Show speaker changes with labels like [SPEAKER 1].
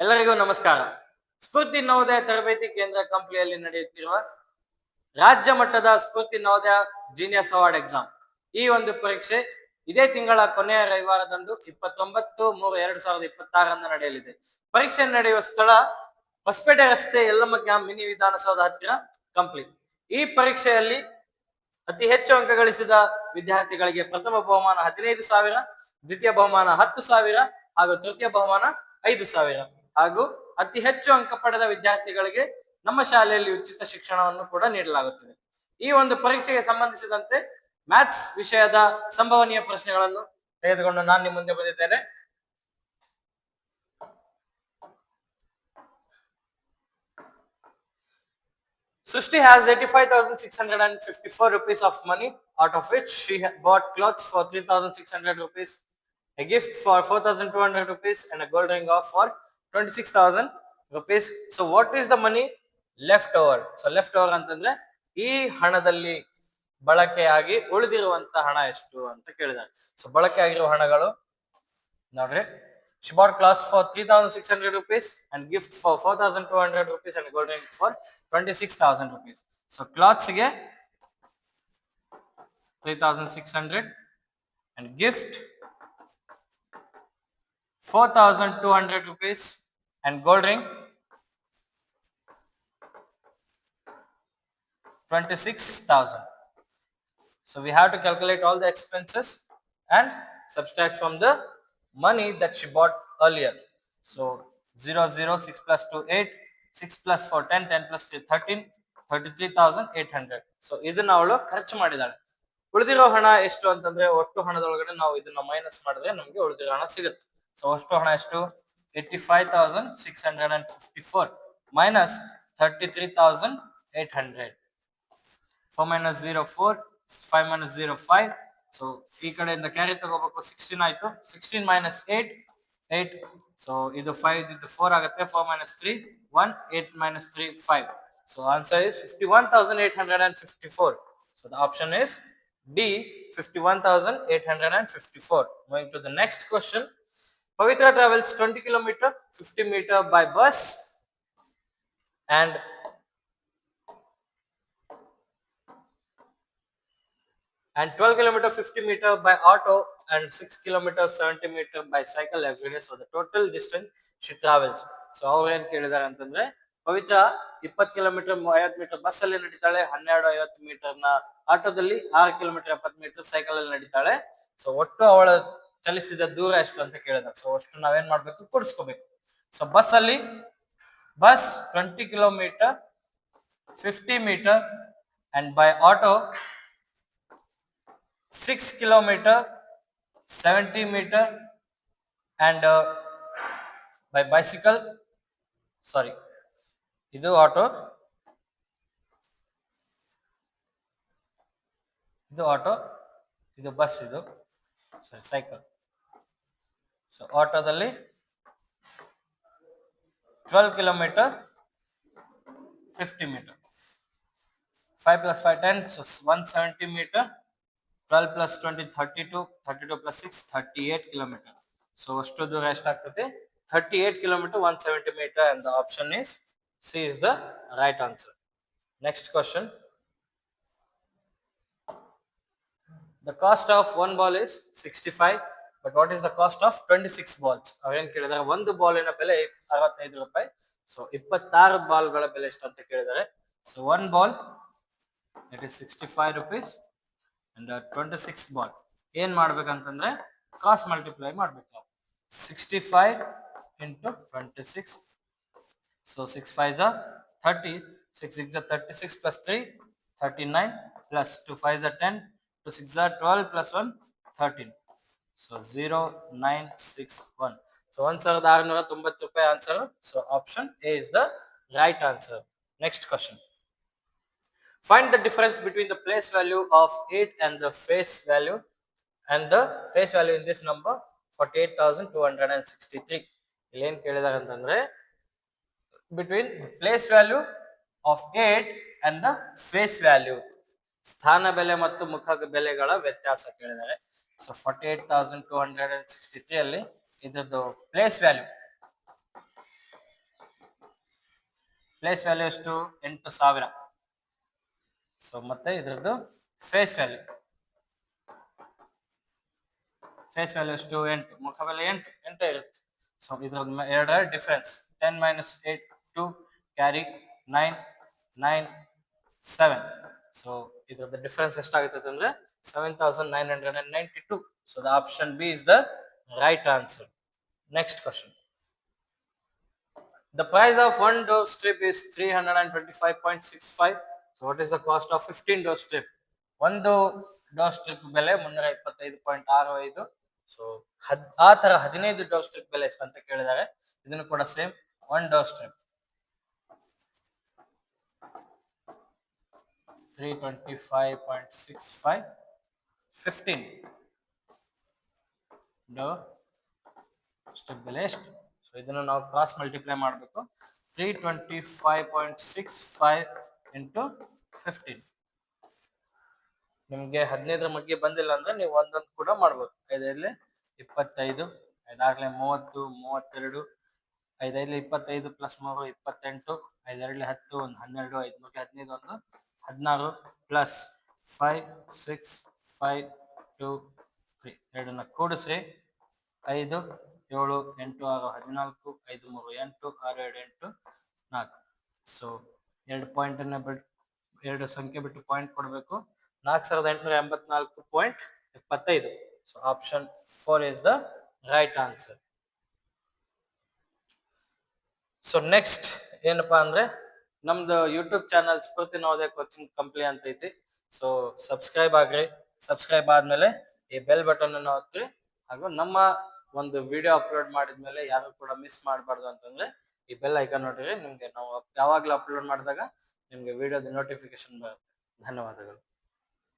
[SPEAKER 1] ಎಲ್ಲರಿಗೂ ನಮಸ್ಕಾರ. ಸ್ಫೂರ್ತಿ ನವೋದಯ ತರಬೇತಿ ಕೇಂದ್ರ ಕಂಪ್ಲಿಯಲ್ಲಿ ನಡೆಯುತ್ತಿರುವ ರಾಜ್ಯ ಮಟ್ಟದ ಸ್ಫೂರ್ತಿ ನವೋದಯ ಜೀನಿಯಸ್ ಅವಾರ್ಡ್ ಎಕ್ಸಾಮ್ ಈ ಒಂದು ಪರೀಕ್ಷೆ ಇದೇ ತಿಂಗಳ ಕೊನೆಯ ರವಿವಾರದಂದು 29/3/2026 ನಡೆಯಲಿದೆ. ಪರೀಕ್ಷೆ ನಡೆಯುವ ಸ್ಥಳ ಹೊಸಪೇಟೆ ರಸ್ತೆ ಯಲ್ಲಮ್ಮ ಕ್ಯಾಂಪ್ ಮಿನಿ ವಿಧಾನಸೌಧ ಹತ್ತಿರ ಕಂಪ್ಲಿ. ಈ ಪರೀಕ್ಷೆಯಲ್ಲಿ ಅತಿ ಹೆಚ್ಚು ಅಂಕ ಗಳಿಸಿದ ವಿದ್ಯಾರ್ಥಿಗಳಿಗೆ ಪ್ರಥಮ ಬಹುಮಾನ 15,000, ದ್ವಿತೀಯ ಬಹುಮಾನ 10,000 ಹಾಗೂ ತೃತೀಯ ಬಹುಮಾನ 5,000 ಹಾಗೂ ಅತಿ ಹೆಚ್ಚು ಅಂಕ ಪಡೆದ ವಿದ್ಯಾರ್ಥಿಗಳಿಗೆ ನಮ್ಮ ಶಾಲೆಯಲ್ಲಿ ಉಚಿತ ಶಿಕ್ಷಣವನ್ನು ಕೂಡ ನೀಡಲಾಗುತ್ತದೆ. ಈ ಒಂದು ಪರೀಕ್ಷೆಗೆ ಸಂಬಂಧಿಸಿದಂತೆ ಮ್ಯಾಥ್ಸ್ ವಿಷಯದ ಸಂಭವನೀಯ ಪ್ರಶ್ನೆಗಳನ್ನು ತೆಗೆದುಕೊಂಡು ನಾನು ನಿಮ್ಮ ಮುಂದೆ ಬಂದಿದ್ದೇನೆ. Srushti has 85,654 rupees of money, out of which she bought clothes for 3,600 rupees, a gift for 4,200 rupees and a gold ring off for 26,000 rupees. So what is the money left over? So left over ಅಂತಂದ್ರೆ ಈ ಹಣದಲ್ಲಿ ಬಳಕೆಯಾಗಿ ಉಳಿದಿರುವಂತ ಹಣ ಎಷ್ಟು ಅಂತ ಕೇಳಿದ್ದಾರೆ. So ಬಳಕೆ ಆಗಿರುವ ಹಣಗಳು ನೋಡ್ರಿ, she bought clothes for 3,600 rupees and gift for 4,200 rupees and gold ring for 26,000 rupees. So clothes ಗೆ 3,600 and gift 4,200 rupees and gold ring 26,000. So we have to calculate all the expenses and subtract from the money that she bought earlier. So 0, 0, 6 plus 2, 8, 6 plus 4, 10, 10 plus 3, 13, 33,800. So ಇದನ್ನ ಅವಳು ಖರ್ಚು ಮಾಡಿದಾಳೆ. ಉಳಿದಿರೋ ಹಣ ಎಷ್ಟು ಅಂತಂದ್ರೆ ಒಟ್ಟು ಹಣದೊಳಗಡೆ ನಾವು ಇದನ್ನ ಮೈನಸ್ ಮಾಡಿದ್ರೆ ನಮಗೆ ಉಳಿದಿರೋ ಹಣ ಸಿಗುತ್ತೆ. ಸೊ ಒಟ್ಟು ಹಣ ಎಷ್ಟು? 85,654 minus 33,800. 4 minus 0, 4, 5 minus 0, 5. So ಈ ಕಡೆಯಿಂದ ಕ್ಯಾರಿ ತಗೋಬೇಕು. 16 ಆಯ್ತು. 16 minus 8, 8. So ಇದು 5, ಇದು 4 ಆಗುತ್ತೆ. 4 minus 3, 1, 8 minus 3, 5. So answer is 51,854. So the option is D, 51,854. Moving to the next question. Pavitra travels 20 km, 50 meter by bus and 12 km 50 meter by auto and 6 km 70 meter by cycle every day. So the total distance she travels. So ಅವ್ರು ಏನ್ ಕೇಳಿದಾರೆ ಅಂತಂದ್ರೆ, ಪವಿತ್ರ 20 kilometre 50 metre bus ಅಲ್ಲಿ ನಡೀತಾಳೆ, 12-50 metre ನ ಆಟೋದಲ್ಲಿ, 6 kilometre 70 metre cycle ಅಲ್ಲಿ ನಡೀತಾಳೆ. So ಒಟ್ಟು ಅವಳ ಚಲಿಸಿದ ದೂರ ಎಷ್ಟು ಅಂತ ಕೇಳಿದಾರೆ. ಸೊ ಅಷ್ಟು ನಾವೇನ್ ಮಾಡ್ಬೇಕು? ಕೂಡಿಸ್ಕೋಬೇಕು. ಸೊ ಬಸ್ ಅಲ್ಲಿ 20 kilometre 50 metre and by auto 6 kilometer 70 meter and by bicycle, sorry, ಇದು ಆಟೋ, ಇದು ಬಸ್, ಇದು ಸಾರಿ ಸೈಕಲ್. ಸೊ ಆಟೋದಲ್ಲಿ 12 kilometer 50 meter, 5 plus 5 10, so 170 meter, 12 plus 20 32, 32 plus 6 38 kilometer. So ಅಷ್ಟು ದೂರ ಎಷ್ಟಾಗ್ತದೆ? 38 kilometer 170 meter, and the option is C is the right answer. Next question. The cost of one ball is 65, but what is the cost of 26 balls? ಅವೇನ್ ಕೇಳಿದಾರೆ, ಒಂದು ಬಾಲಿನ ಬೆಲೆ 65 ರೂಪಾಯಿ. So 26 ಬಾಲ್ಗಳ ಬೆಲೆ ಎಷ್ಟು ಅಂತ ಕೇಳಿದಾರೆ. So one ball it is 65 rupees and 26 ball. ಏನ್ ಮಾಡ್ಬೇಕಂತಂದ್ರೆ cross multiply ಮಾಡ್ಬೇಕು ನಾವು. 65 into 26. So 6 5s are 30, 6 6s are 36 plus 3 39 plus 2 5s are 10, 2 6s are 12 plus 1 13. So 0961. So 1,690 ರೂಪಾಯಿ answer. So option A is the right answer. Next question. Find the difference between the place value of 8 and the face value, and the face value in this number 48,263. ಇಲ್ಲಿ ಏನ್ ಕೇಳಿದಾರೆ ಅಂತಂದ್ರೆ, between the place value of 8 and the face value, ಸ್ಥಾನ ಬೆಲೆ ಮತ್ತು ಮುಖ ಬೆಲೆಗಳ ವ್ಯತ್ಯಾಸ ಕೇಳಿದ್ದಾರೆ. ಸೊ 48,263 ಅಲ್ಲಿ ಇದ್ರದ್ದು ಪ್ಲೇಸ್ ವ್ಯಾಲ್ಯೂ ಪ್ಲೇಸ್ ವ್ಯಾಲ್ಯೂ ಎಷ್ಟು 8000. ಸೊ ಮತ್ತೆ ಇದ್ರದ್ದು ಫೇಸ್ ವ್ಯಾಲ್ಯೂ ಎಷ್ಟು 8, ಮುಖಬೆಲೆ 8 ಇರುತ್ತೆ. ಸೊ ಇದ್ರದ್ದು ಎರಡರ ಡಿಫರೆನ್ಸ್ 10 - 8 2 ಕ್ಯಾರಿ 9 9 7. ಸೊ ಇದ್ರದ್ದು ಡಿಫರೆನ್ಸ್ ಎಷ್ಟಾಗುತ್ತೆ ಅಂದ್ರೆ 7992. So the option B is the right answer. Next question. The price of one door strip is 325.65. So what is the cost of 15 door strip? ಒಂದು door strip ಬೆಲೆ 325.65. So ಆ ತರ 15 door strip ಬೆಲೆ ಎಷ್ಟು ಅಂತ ಕೇಳಿದ್ದಾರೆ. ಇದನ್ನು ಕೂಡ same. One door strip 325.65. 15 door strip ಬೆಲೆ ಎಷ್ಟು? ಸೊ ಇದನ್ನು ನಾವು ಕ್ರಾಸ್ ಮಲ್ಟಿಪ್ಲೈ ಮಾಡಬೇಕು. 325.65 into 15. ನಿಮ್ಗೆ 15ರ ಮಗ್ಗೆ ಬಂದಿಲ್ಲ ಅಂದ್ರೆ ನೀವು ಒಂದೊಂದು ಕೂಡ ಮಾಡ್ಬೋದು. 5 25, 5 30, 32, 5 25 ಪ್ಲಸ್ 3 28, 5 10, 12, 5 15, 16 ಪ್ಲಸ್ 5 6 5 2 3 ಎರಡನ್ನ ಕೂಡಿಸ್ರಿ. 5 7 8 6 14, 5 3 8, 6 2 8 4. ಸೊ 2 ಪಾಯಿಂಟ್ ಅನ್ನ ಬಿಟ್ಟು 2 ಸಂಖ್ಯೆ ಬಿಟ್ಟು ಪಾಯಿಂಟ್ ಕೊಡಬೇಕು. 4884.25. So option 4 is the right answer. So next ಏನಪ್ಪಾ ಅಂದ್ರೆ ನಮ್ದು ಯೂಟ್ಯೂಬ್ ಚಾನಲ್ ಸ್ಫೂರ್ತಿ ನವೋದಯ ಕೋಚಿಂಗ್ ಕಂಪ್ನಿ ಅಂತ ಐತಿ. ಸೊ ಸಬ್ಸ್ಕ್ರೈಬ್ ಆಗ್ರಿ. ಸಬ್ಸ್ಕ್ರೈಬ್ ಆದ್ಮೇಲೆ ಈ ಬೆಲ್ ಬಟನ್ ಅನ್ನು ಒತ್ತಿರಿ. ಹಾಗೂ ನಮ್ಮ ಒಂದು ವಿಡಿಯೋ ಅಪ್ಲೋಡ್ ಮಾಡಿದ್ಮೇಲೆ ಯಾರು ಕೂಡ ಮಿಸ್ ಮಾಡಬಾರ್ದು ಅಂತಂದ್ರೆ ಈ ಬೆಲ್ ಐಕಾನ್ ನೋಡಿರಿ. ನಿಮ್ಗೆ ನಾವು ಯಾವಾಗ್ಲೂ ಅಪ್ಲೋಡ್ ಮಾಡಿದಾಗ ನಿಮ್ಗೆ ವಿಡಿಯೋದ ನೋಟಿಫಿಕೇಶನ್ ಬರುತ್ತೆ. ಧನ್ಯವಾದಗಳು.